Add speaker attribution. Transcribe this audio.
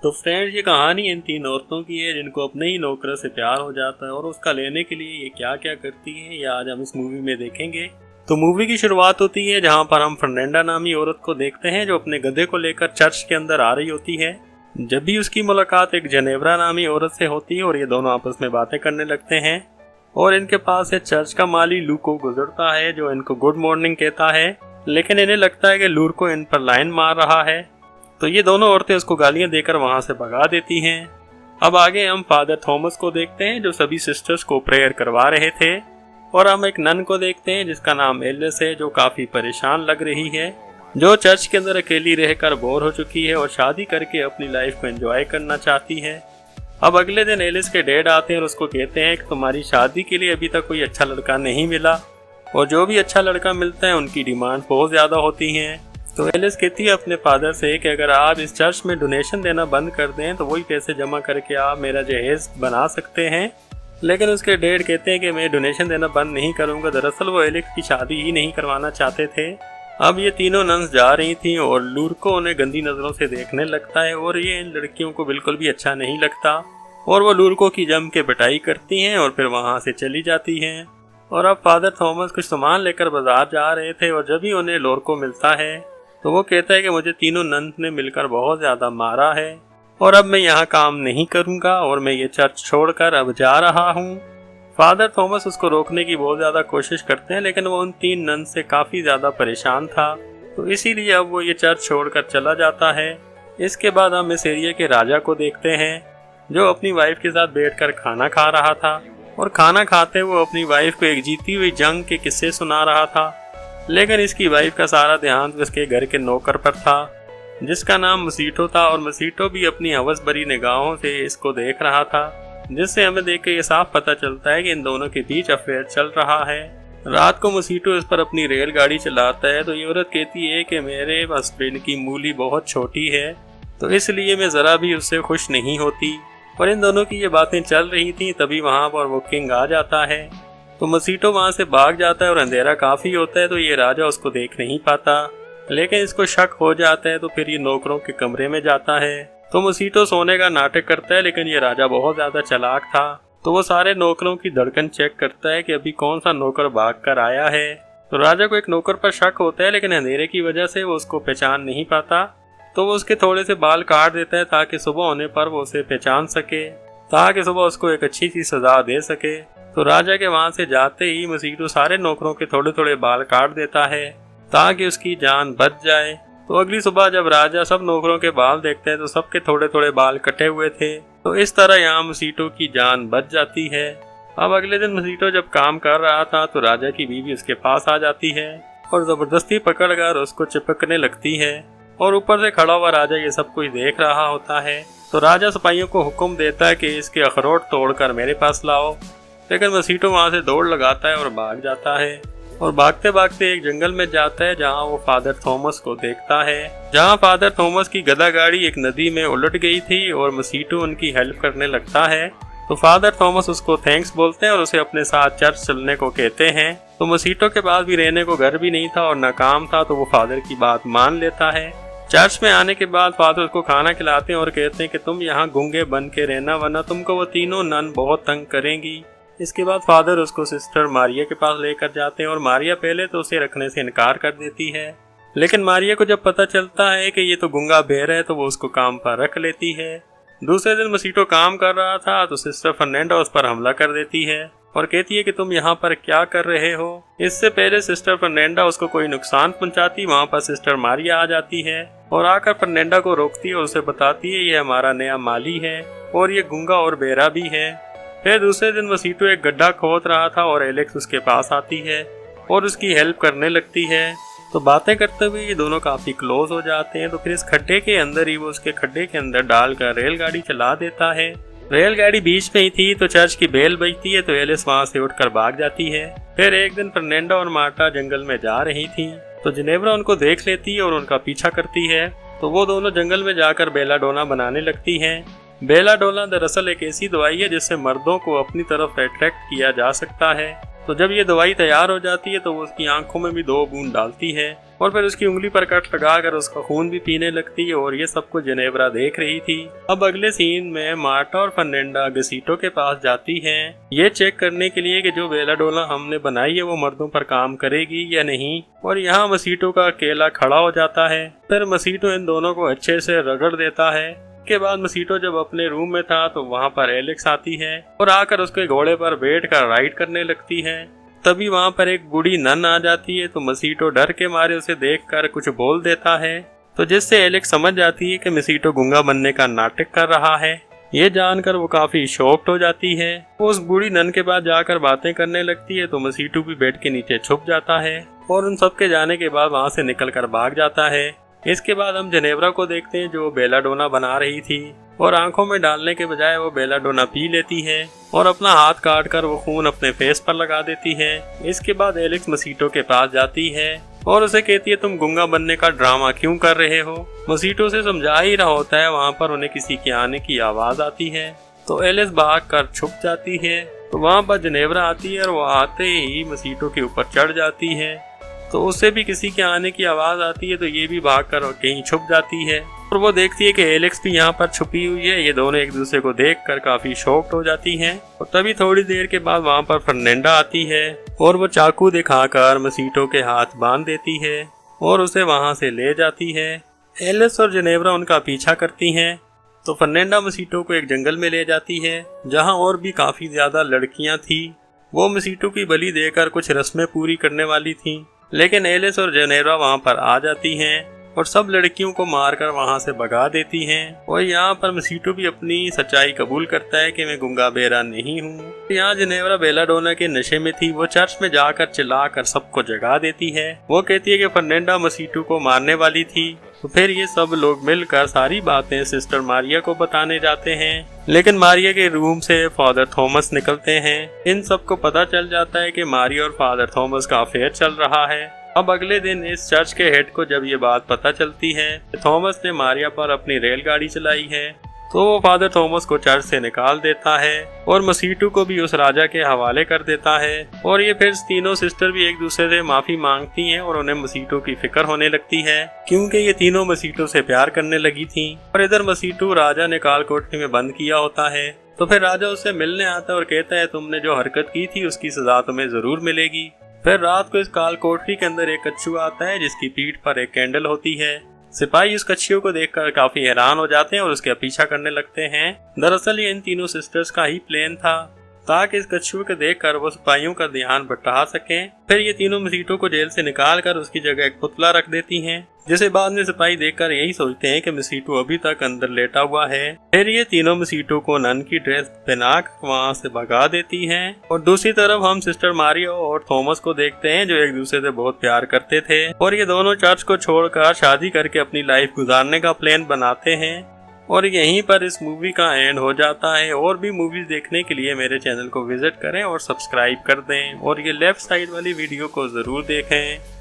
Speaker 1: तो फ्रेंड्स, ये कहानी इन 3 औरतों की है जिनको अपने ही नौकर से प्यार हो जाता है और उसका लेने के लिए ये क्या क्या करती हैं ये आज हम इस मूवी में देखेंगे। तो मूवी की शुरुआत होती है जहाँ पर हम फर्नांडा नामी औरत को देखते हैं जो अपने गधे को लेकर चर्च के अंदर आ रही होती है। जब भी उसकी मुलाकात एक जेनेवरा नामी औरत से होती है और ये दोनों आपस में बातें करने लगते हैं और इनके पास से चर्च का माली लूको गुजरता है जो इनको गुड मॉर्निंग कहता है, लेकिन इन्हें लगता है कि लूर को इन पर लाइन मार रहा है। तो ये दोनों औरतें उसको गालियां देकर वहां से भगा देती हैं। अब आगे हम फादर थॉमस को देखते हैं जो सभी सिस्टर्स को प्रेयर करवा रहे थे और हम एक नन को देखते हैं जिसका नाम एलिस है जो काफी परेशान लग रही है, जो चर्च के अंदर अकेली रहकर बोर हो चुकी है और शादी करके अपनी लाइफ को एंजॉय करना चाहती है। अब अगले दिन एलिस के डैड आते हैं और उसको कहते हैं कि तुम्हारी शादी के लिए अभी तक कोई अच्छा लड़का नहीं मिला और जो भी अच्छा लड़का मिलता है उनकी डिमांड बहुत ज्यादा होती हैं। तो एलिस कहती है अपने फादर से कि अगर आप इस चर्च में डोनेशन देना बंद कर दें तो वही पैसे जमा करके आप मेरा जहेज बना सकते हैं, लेकिन उसके डैड कहते हैं कि मैं डोनेशन देना बंद नहीं करूंगा। दरअसल वो एलिस की शादी ही नहीं करवाना चाहते थे। अब ये तीनों नन्स जा रही थी और लूर को उन्हें गंदी नजरों से देखने लगता है और ये इन लड़कियों को बिल्कुल भी अच्छा नहीं लगता और वो लूरको की जम के पिटाई करती हैं और फिर वहां से चली जाती हैं। और अब फादर थॉमस कुछ सामान लेकर बाजार जा रहे थे और जब ही उन्हें लूरको मिलता है तो वो कहता है कि मुझे तीनों नन्स ने मिलकर बहुत ज्यादा मारा है और अब मैं यहाँ काम नहीं करूँगा और मैं ये चर्च छोड़कर अब जा रहा हूँ। फादर थॉमस उसको रोकने की बहुत ज्यादा कोशिश करते हैं लेकिन वो उन 3 नन्स से काफी ज्यादा परेशान था, तो इसीलिए अब वो ये चर्च छोड़कर चला जाता है। इसके बाद हम इस एरिया के राजा को देखते हैं जो अपनी वाइफ के साथ बैठकर खाना खा रहा था और खाना खाते वो अपनी वाइफ को एक जीती हुई जंग के किस्से सुना रहा था, लेकिन इसकी वाइफ का सारा ध्यान उसके घर के नौकर पर था जिसका नाम मसीटो था और मसीटो भी अपनी हवस भरी निगाहों से इसको देख रहा था, जिससे हमें देख के ये साफ पता चलता है कि इन दोनों के बीच अफेयर चल रहा है। रात को मसीटो इस पर अपनी रेलगाड़ी चलाता है तो ये औरत कहती है कि मेरे हस्बैंड की मूली बहुत छोटी है तो इसलिए मैं जरा भी उससे खुश नहीं होती। और इन दोनों की ये बातें चल रही थी तभी वहां पर वो किंग आ जाता है, तो मसीटो वहां से भाग जाता है और अंधेरा काफी होता है तो ये राजा उसको देख नहीं पाता, लेकिन इसको शक हो जाता है तो फिर ये नौकरों के कमरे में जाता है। तो मसीटो सोने का नाटक करता है लेकिन ये राजा बहुत ज्यादा चालाक था, तो वो सारे नौकरों की धड़कन चेक करता है कि अभी कौन सा नौकर भाग कर आया है। तो राजा को एक नौकर पर शक होता है लेकिन अंधेरे की वजह से वो उसको पहचान नहीं पाता, तो वो उसके थोड़े से बाल काट देता है ताकि सुबह होने पर वो उसे पहचान सके, ताकि सुबह उसको एक अच्छी सी सजा दे सके। तो राजा के वहां से जाते ही मसीटो सारे नौकरों के थोड़े थोड़े बाल काट देता है ताकि उसकी जान बच जाए। तो अगली सुबह जब राजा सब नौकरों के बाल देखते हैं तो सबके थोड़े थोड़े बाल कटे हुए थे, तो इस तरह यहाँ मसीटो की जान बच जाती है। अब अगले दिन मसीटो जब काम कर रहा था तो राजा की बीवी उसके पास आ जाती है और जबरदस्ती पकड़कर उसको चिपकने लगती है और ऊपर से खड़ा हुआ राजा ये सब कुछ देख रहा होता है। तो राजा सिपाहियों को हुक्म देता है कि इसके अखरोट तोड़कर मेरे पास लाओ, लेकिन मसीटो वहां से दौड़ लगाता है और भाग जाता है और भागते भागते एक जंगल में जाता है जहां वो फादर थॉमस को देखता है, जहां फादर थॉमस की गधा गाड़ी एक नदी में उलट गई थी और मसीटो उनकी हेल्प करने लगता है। तो फादर थॉमस उसको थैंक्स बोलते हैं और उसे अपने साथ चर्च चलने को कहते हैं। तो मसीटो के पास भी रहने को घर भी नहीं था और न काम था, तो वो फादर की बात मान लेता है। चर्च में आने के बाद फादर उसको खाना खिलाते हैं और कहते हैं कि तुम यहाँ गूंगे बन के रहना वरना तुमको वो तीनों नन बहुत तंग करेंगी। इसके बाद फादर उसको सिस्टर मारिया के पास लेकर जाते हैं और मारिया पहले तो उसे रखने से इनकार कर देती है, लेकिन मारिया को जब पता चलता है कि ये तो गूंगा बहरा है तो वो उसको काम पर रख लेती है। दूसरे दिन मसीटो काम कर रहा था तो सिस्टर फर्नांडा उस पर हमला कर देती है और कहती है कि तुम यहाँ पर क्या कर रहे हो। इससे पहले सिस्टर फर्नांडा उसको कोई नुकसान पहुंचाती वहाँ पर सिस्टर मारिया आ जाती है और आकर फर्नांडा को रोकती है और उसे बताती है ये हमारा नया माली है और ये गूंगा और बहरा भी है। फिर दूसरे दिन मसीटो एक गड्ढा खोद रहा था और एलेक्स उसके पास आती है और उसकी हेल्प करने लगती है, तो बातें करते हुए ये दोनों काफी क्लोज हो जाते हैं। तो फिर इस खड्डे के अंदर ही वो उसके खड्डे के अंदर डालकर रेलगाड़ी चला देता है। रेलगाड़ी बीच में ही थी तो चर्च की बेल बजती है तो एलिस वहां से उठकर भाग जाती है। फिर एक दिन फर्नांडा और मार्टा जंगल में जा रही थी तो जेनेवरा उनको देख लेती है और उनका पीछा करती है, तो वो दोनों जंगल में जाकर बेलाडोना बनाने लगती हैं। बेलाडोना दरअसल एक ऐसी दवाई है जिससे मर्दों को अपनी तरफ अट्रैक्ट किया जा सकता है। तो जब ये दवाई तैयार हो जाती है तो वो उसकी आंखों में भी 2 बूंद डालती है और फिर उसकी उंगली पर कट लगाकर उसका खून भी पीने लगती है और ये सब कुछ जेनेवरा देख रही थी। अब अगले सीन में मार्टा और फर्नांडा गसीटो के पास जाती हैं ये चेक करने के लिए कि जो बेलाडोना हमने बनाई है वो मर्दों पर काम करेगी या नहीं। और यहाँ मसीटो का अकेला खड़ा हो जाता है। फिर मसीटो इन दोनों को अच्छे से रगड़ देता है। के बाद मसीटो जब अपने रूम में था तो वहाँ पर एलेक्स आती है और आकर उसके घोड़े पर बैठकर राइड करने लगती है। तभी वहाँ पर एक बूढ़ी नन आ जाती है तो मसीटो डर के मारे उसे देखकर कुछ बोल देता है, तो जिससे एलेक्स समझ जाती है कि मसीटो गूंगा बनने का नाटक कर रहा है। ये जानकर वो काफी शॉक्ड हो जाती है। वो उस बूढ़ी नन के पास जाकर बातें करने लगती है तो मसीटो भी बेड के नीचे छुप जाता है और उन सब के जाने के बाद वहाँ से निकलकर भाग जाता है। इसके बाद हम जेनेवरा को देखते हैं जो बेलाडोना बना रही थी और आंखों में डालने के बजाय वो बेलाडोना पी लेती है और अपना हाथ काट कर वो खून अपने फेस पर लगा देती है। इसके बाद एलेक्स मसीटो के पास जाती है और उसे कहती है तुम गूंगा बनने का ड्रामा क्यों कर रहे हो। मसीटो से समझा ही रहा होता है, वहाँ पर उन्हें किसी के आने की आवाज आती है तो एलिस भाग कर छुप जाती है। तो वहाँ पर जेनेवरा आती है और वो आते ही मसीटो के ऊपर चढ़ जाती है तो उससे भी किसी के आने की आवाज आती है तो ये भी भागकर कहीं छुप जाती है और वो देखती है कि एलेक्स भी यहाँ पर छुपी हुई है। ये दोनों एक दूसरे को देखकर काफी शॉक्ड हो जाती हैं और तभी थोड़ी देर के बाद वहाँ पर फर्नांडा आती है और वो चाकू दिखाकर मसीटो के हाथ बांध देती है और उसे वहाँ से ले जाती है। एलिस और जेनेवरा उनका पीछा करती हैं तो फर्नांडा मसीटो को एक जंगल में ले जाती है जहाँ और भी काफी ज्यादा लड़कियां थी। वो मसीटो की बलि देकर कुछ रस्में पूरी करने वाली थी, लेकिन एलिस और जेनेवरा वहां पर आ जाती हैं और सब लड़कियों को मारकर वहां से भगा देती हैं। और यहाँ पर मसीटो भी अपनी सच्चाई कबूल करता है कि मैं गूंगा बेरा नहीं हूँ। यहाँ जेनेवरा बेलाडोना के नशे में थी। वो चर्च में जाकर चिल्लाकर सबको जगा देती है। वो कहती है कि फर्नांडा मसीटो को मारने वाली थी। तो फिर ये सब लोग मिलकर सारी बातें सिस्टर मारिया को बताने जाते हैं, लेकिन मारिया के रूम से फादर थॉमस निकलते हैं। इन सबको पता चल जाता है कि मारिया और फादर थॉमस का अफेयर चल रहा है। अब अगले दिन इस चर्च के हेड को जब ये बात पता चलती है कि थॉमस ने मारिया पर अपनी रेलगाड़ी चलाई है तो वो फादर थॉमस को चर्च से निकाल देता है और मसीटो को भी उस राजा के हवाले कर देता है। और ये फिर तीनों सिस्टर भी एक दूसरे से माफी मांगती हैं और उन्हें मसीटो की फिक्र होने लगती है क्योंकि ये तीनों मसीटो से प्यार करने लगी थी। और इधर मसीटो राजा ने काल कोठरी में बंद किया होता है तो फिर राजा उससे मिलने आता है और कहता है तुमने जो हरकत की थी उसकी सजा तुम्हें जरूर मिलेगी। फिर रात को इस काल कोठरी के अंदर एक कच्छू आता है जिसकी पीठ पर एक कैंडल होती है। सिपाही उस कच्छियों को देखकर काफी हैरान हो जाते हैं और उसका पीछा करने लगते हैं। दरअसल ये इन तीनों सिस्टर्स का ही प्लान था ताकि इस कच्छुए को देखकर वो सिपाहियों का ध्यान भटका सकें। फिर ये तीनों मसीटो को जेल से निकाल कर उसकी जगह एक पुतला रख देती हैं, जिसे बाद में सिपाही देखकर यही सोचते हैं कि मसीटो अभी तक अंदर लेटा हुआ है। फिर ये तीनों मसीटो को नन की ड्रेस पहनाकर वहाँ से भगा देती हैं। और दूसरी तरफ हम सिस्टर मारिया और थॉमस को देखते हैं जो एक दूसरे से बहुत प्यार करते थे और ये दोनों चर्च को छोड़कर शादी करके अपनी लाइफ गुजारने का प्लान बनाते हैं। और यहीं पर इस मूवी का एंड हो जाता है। और भी मूवीज देखने के लिए मेरे चैनल को विजिट करें और सब्सक्राइब कर दें और ये लेफ्ट साइड वाली वीडियो को जरूर देखें।